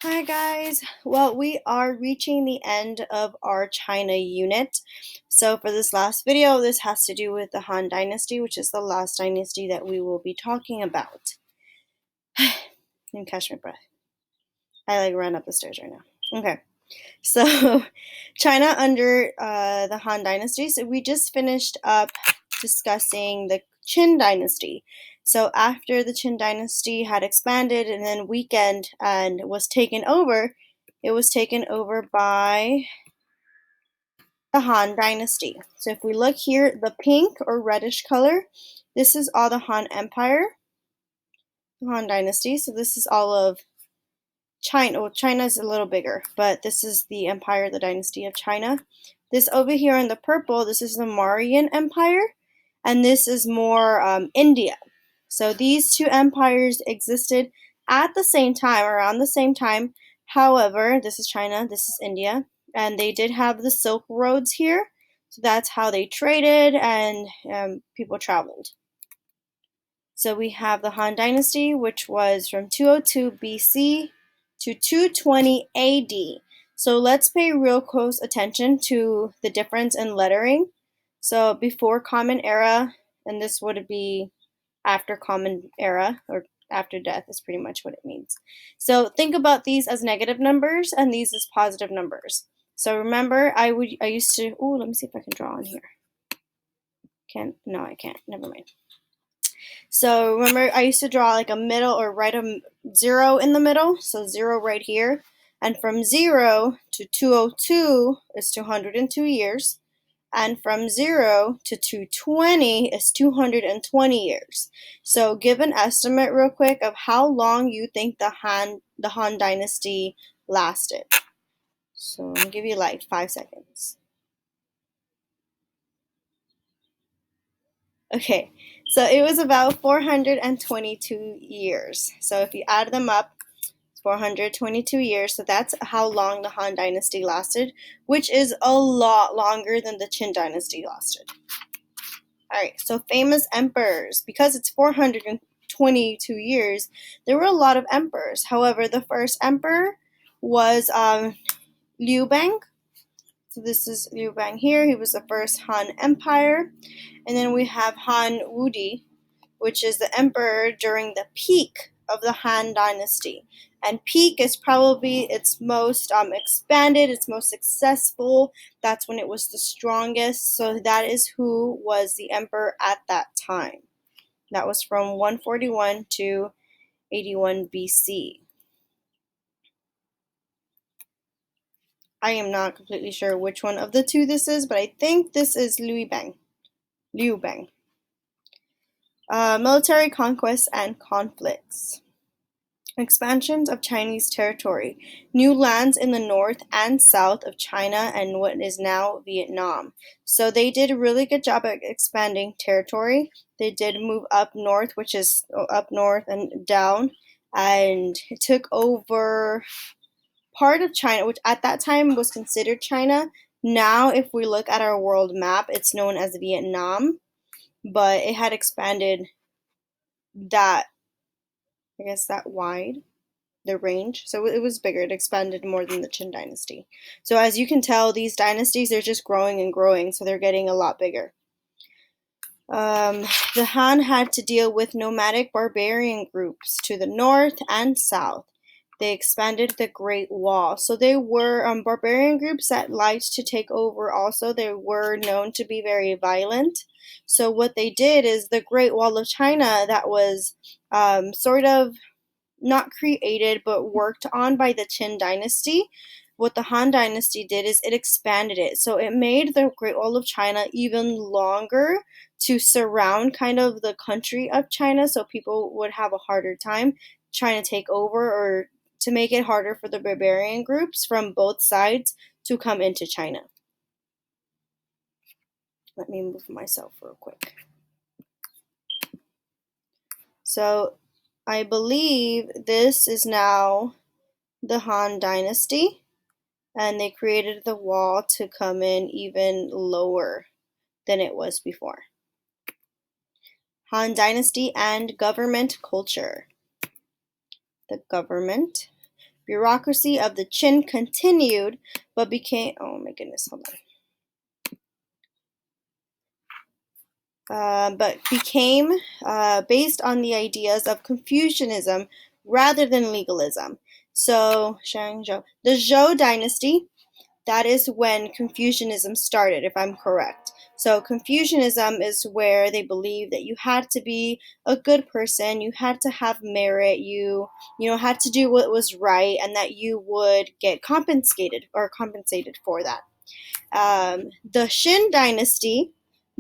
Hi guys. Well, we are reaching the end of our China unit. So for this last video, this has to do with the Han Dynasty, which is the last dynasty that we will be talking about. And catch my breath. I ran up the stairs right now. Okay. So China under the Han Dynasty. So we just finished up discussing the Qin Dynasty. So after the Qin Dynasty had expanded and then weakened and was taken over, it was taken over by the Han Dynasty. So if we look here, the pink or reddish color, this is all the Han Empire, the Han Dynasty. So this is all of China. Well, China is a little bigger, but this is the empire, the dynasty of China. This over here in the purple, this is the Mauryan Empire, and this is more India. So these two empires existed at the same time, around the same time. However, this is China, this is India, and they did have the Silk Roads here. So that's how they traded and people traveled. So we have the Han Dynasty, which was from 202 BC to 220 AD. So let's pay real close attention to the difference in lettering. So before Common Era, and this would be after Common Era, or after death is pretty much what it means. So think about these as negative numbers and these as positive numbers. So remember, I used to, let me see if I can draw on here. No, I can't, never mind. So remember, I used to draw like a middle or write a 0 in the middle. So 0 right here. And from 0 to 202 is 202 years. And from 0 to 220 is 220 years. So give an estimate real quick of how long you think the Han Dynasty lasted. So I'm going to give you like 5 seconds. Okay, so it was about 422 years. So if you add them up, it's 422 years. So that's how long the Han Dynasty lasted, which is a lot longer than the Qin Dynasty lasted. All right, so famous emperors. Because it's 422 years, there were a lot of emperors. However, the first emperor was Liu Bang. So this is Liu Bang here. He was the first Han Empire. And then we have Han Wudi, which is the emperor during the peak of the Han Dynasty. And peak is probably its most expanded, its most successful. That's when it was the strongest. So that is who was the emperor at that time. That was from 141 to 81 BC. I am not completely sure which one of the two this is, but I think this is Liu Bang. Military conquests and conflicts. Expansions of Chinese territory. New lands in the north and south of China and what is now Vietnam. So they did a really good job at expanding territory. They did move up north, which is up north and down, and it took over part of China, which at that time was considered China. Now, if we look at our world map, it's known as Vietnam, but it had expanded that, I guess, that wide, the range. So it was bigger. It expanded more than the Qin Dynasty. So as you can tell, these dynasties are just growing and growing, so they're getting a lot bigger. The Han had to deal with nomadic barbarian groups to the north and south. They expanded the Great Wall. So they were barbarian groups that liked to take over also. They were known to be very violent. So what they did is the Great Wall of China that was sort of not created but worked on by the Qin Dynasty. What the Han Dynasty did is it expanded it. So it made the Great Wall of China even longer to surround kind of the country of China so people would have a harder time trying to take over, or to make it harder for the barbarian groups from both sides to come into China. Let me move myself real quick. So I believe this is now the Han Dynasty, and they created the wall to come in even lower than it was before. Han Dynasty and government culture. The government. bureaucracy of the Qin continued, but became, oh my goodness, hold on, but became based on the ideas of Confucianism rather than legalism. So, Shangzhou, the Zhou dynasty, that is when Confucianism started, if I'm correct. So Confucianism is where they believed that you had to be a good person, you had to have merit, you had to do what was right, and that you would get compensated for that. The Shin dynasty,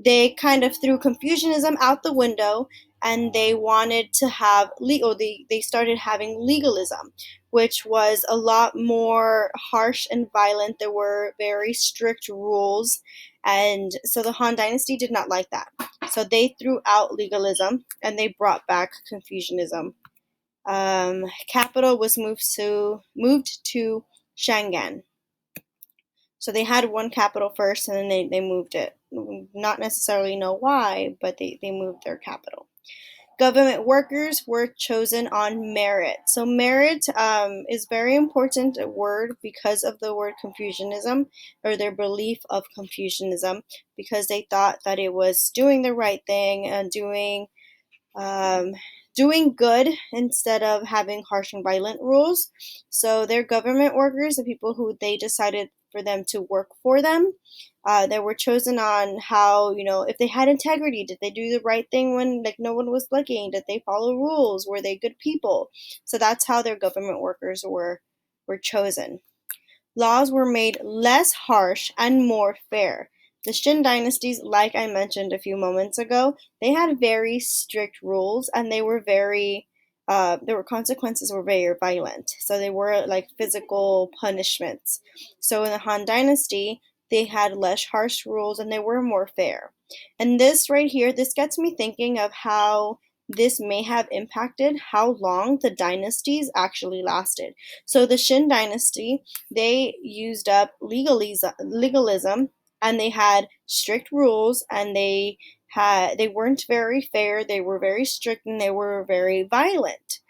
they kind of threw Confucianism out the window, and they wanted to have legal. They started having legalism, which was a lot more harsh and violent. There were very strict rules, and so the Han dynasty did not like that. So they threw out legalism and they brought back Confucianism. Capital was moved to Shangan. So they had one capital first, and then they moved it. Not necessarily know why, but they moved their capital. Government workers were chosen on merit. So merit is very important a word because of the word Confucianism, or their belief of Confucianism, because they thought that it was doing the right thing and um, doing good instead of having harsh and violent rules. So they're government workers, the people who they decided for them to work for them. They were chosen on how, if they had integrity, did they do the right thing when like no one was looking? Did they follow rules? Were they good people? So that's how their government workers were chosen. Laws were made less harsh and more fair. The Shin dynasties, like I mentioned a few moments ago, they had very strict rules, and there were consequences were very violent. So they were like physical punishments. So in the Han dynasty, they had less harsh rules and they were more fair. And this right here, this gets me thinking of how this may have impacted how long the dynasties actually lasted. So the Shin dynasty, they used up legalism, and they had strict rules, and they weren't very fair, they were very strict, and they were very violent.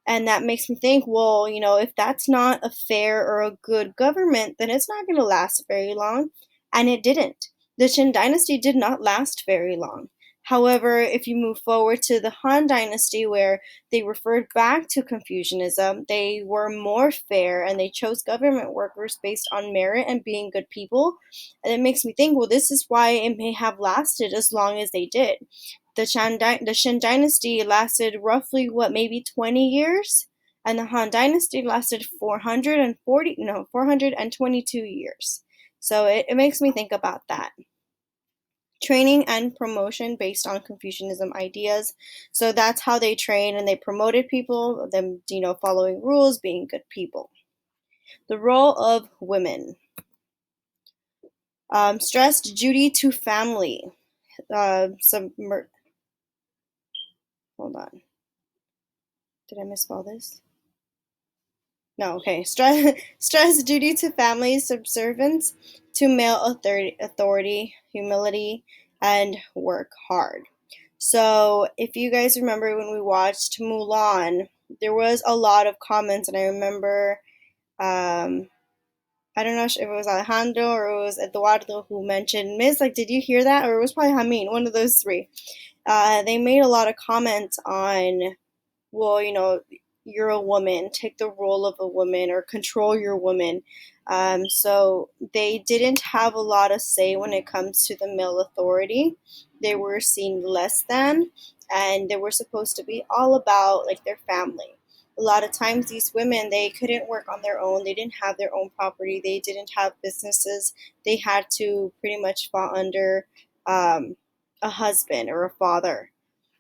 And that makes me think, well, if that's not a fair or a good government, then it's not going to last very long. And it didn't. The Qin dynasty did not last very long. However, if you move forward to the Han dynasty, where they referred back to Confucianism, they were more fair and they chose government workers based on merit and being good people. And it makes me think, well, this is why it may have lasted as long as they did. The Shin dynasty lasted roughly, maybe 20 years? And the Han dynasty lasted 422 years. So it makes me think about that. Training and promotion based on Confucianism ideas. So that's how they trained and they promoted people, them, following rules, being good people. The role of women. Stressed duty to family. Hold on. Did I misspell this? No, okay. Stress duty to family, subservience to male authority, humility, and work hard. So, if you guys remember when we watched Mulan, there was a lot of comments, and I remember, I don't know if it was Alejandro or it was Eduardo who mentioned, Miss, like, did you hear that? Or it was probably Jamin, one of those three. They made a lot of comments on, well, you're a woman, take the role of a woman or control your woman. So they didn't have a lot of say when it comes to the male authority. They were seen less than, and they were supposed to be all about like their family. A lot of times these women, they couldn't work on their own. They didn't have their own property. They didn't have businesses. They had to pretty much fall under a husband or a father.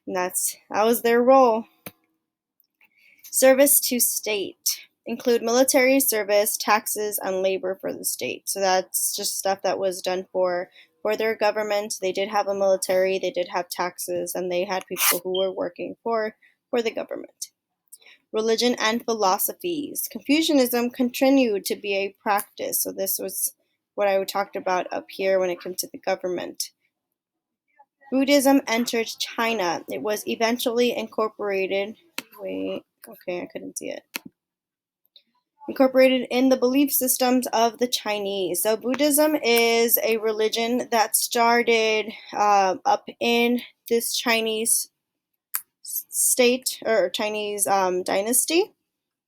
And that was their role. Service to state. Include military service, taxes, and labor for the state. So that's just stuff that was done for their government. They did have a military, they did have taxes, and they had people who were working for the government. Religion and philosophies. Confucianism continued to be a practice. So this was what I talked about up here when it came to the government. Buddhism entered China. It was eventually incorporated. Wait, okay, I couldn't see it. incorporated in the belief systems of the Chinese. So Buddhism is a religion that started up in this Chinese state or Chinese dynasty,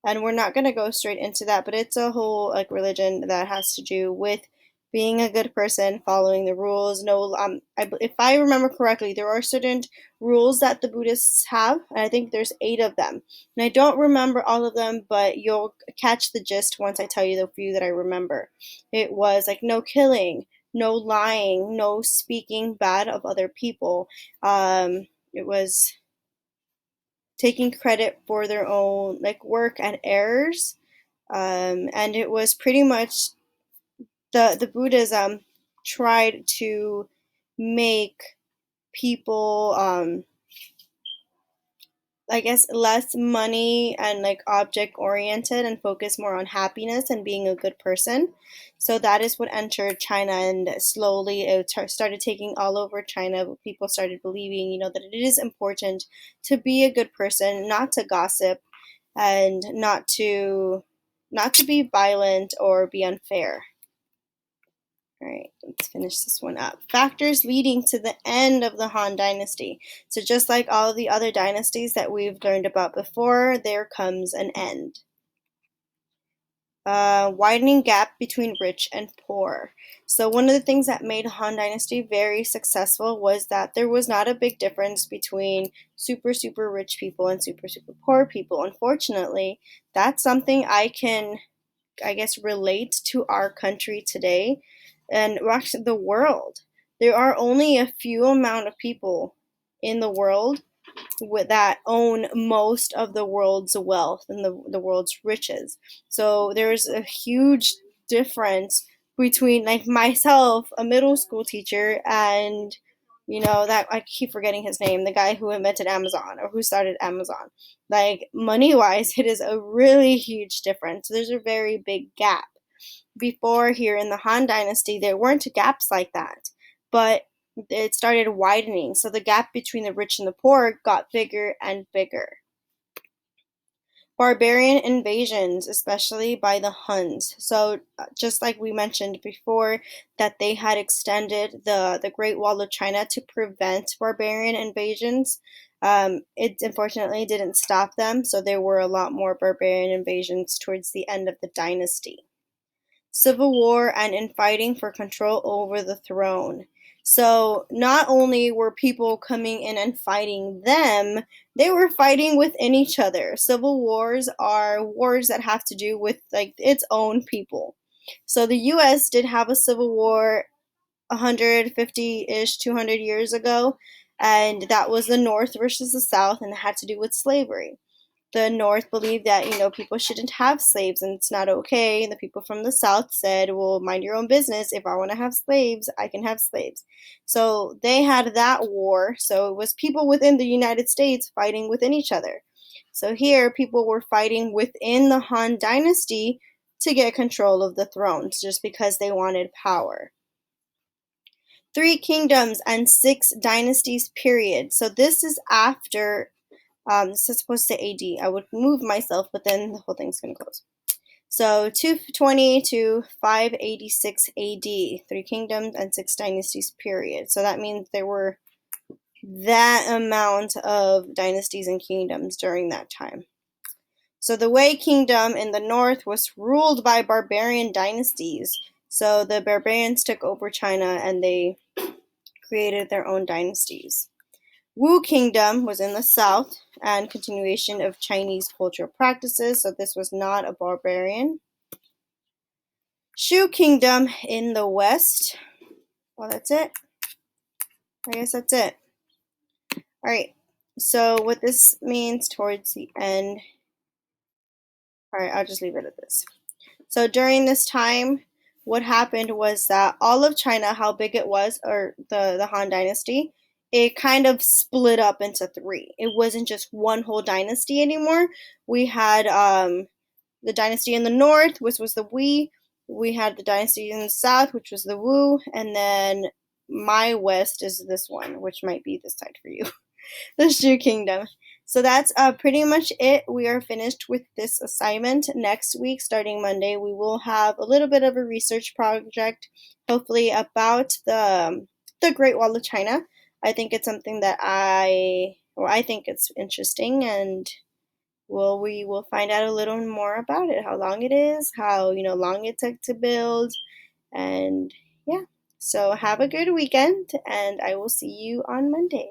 and we're not going to go straight into that, but it's a whole like religion that has to do with being a good person, following the rules. No, if I remember correctly, there are certain rules that the Buddhists have, and I think there's 8 of them. And I don't remember all of them, but you'll catch the gist once I tell you the few that I remember. It was like no killing, no lying, no speaking bad of other people. It was taking credit for their own like work and errors, and it was pretty much the Buddhism tried to make people, I guess, less money and like object oriented and focus more on happiness and being a good person. So that is what entered China, and slowly it started taking all over China. People started believing, that it is important to be a good person, not to gossip, and not to be violent or be unfair. All right, let's finish this one up. Factors leading to the end of the Han Dynasty. So just like all of the other dynasties that we've learned about before, there comes an end. Widening gap between rich and poor. So one of the things that made Han Dynasty very successful was that there was not a big difference between super, super rich people and super, super poor people. Unfortunately, that's something I guess, relate to our country today and actually the world. There are only a few amount of people in the world that own most of the world's wealth and the world's riches. So there's a huge difference between like myself, a middle school teacher, and that I keep forgetting his name, the guy who invented Amazon or who started Amazon. Like money wise, it is a really huge difference. There's a very big gap. Before, here in the Han Dynasty, there weren't gaps like that, but it started widening. So the gap between the rich and the poor got bigger and bigger. Barbarian invasions, especially by the Huns. So just like we mentioned before, that they had extended the Great Wall of China to prevent barbarian invasions. It unfortunately didn't stop them, so there were a lot more barbarian invasions towards the end of the dynasty. Civil war and infighting for control over the throne. So not only were people coming in and fighting them, they were fighting within each other. Civil wars are wars that have to do with like its own people. So the US did have a civil war 150-ish, 200 years ago, and that was the North versus the South, and it had to do with slavery. The North believed that, people shouldn't have slaves and it's not okay. And the people from the South said, well, mind your own business. If I want to have slaves, I can have slaves. So they had that war. So it was people within the United States fighting within each other. So here, people were fighting within the Han Dynasty to get control of the thrones just because they wanted power. 3 kingdoms and 6 dynasties period. So this is after this is supposed to say AD. I would move myself, but then the whole thing's going to close. So 220 to 586 AD, 3 kingdoms and 6 dynasties period. So that means there were that amount of dynasties and kingdoms during that time. So the Wei kingdom in the north was ruled by barbarian dynasties. So the barbarians took over China and they created their own dynasties. Wu Kingdom was in the south and continuation of Chinese cultural practices, so this was not a barbarian. Shu Kingdom in the west. Well, that's it. I guess that's it. All right, so what this means towards the end. All right, I'll just leave it at this. So during this time, what happened was that all of China, how big it was, or the Han Dynasty, it kind of split up into 3. It wasn't just one whole dynasty anymore. We had the dynasty in the north, which was the Wei. We had the dynasty in the south, which was the Wu. And then my west is this one, which might be this side for you. The Shu Kingdom. So that's pretty much it. We are finished with this assignment. Next week, starting Monday, we will have a little bit of a research project, hopefully about the Great Wall of China. I think it's something that I think it's interesting, and we will find out a little more about it, how long it is, how long it took to build, and yeah. So have a good weekend, and I will see you on Monday.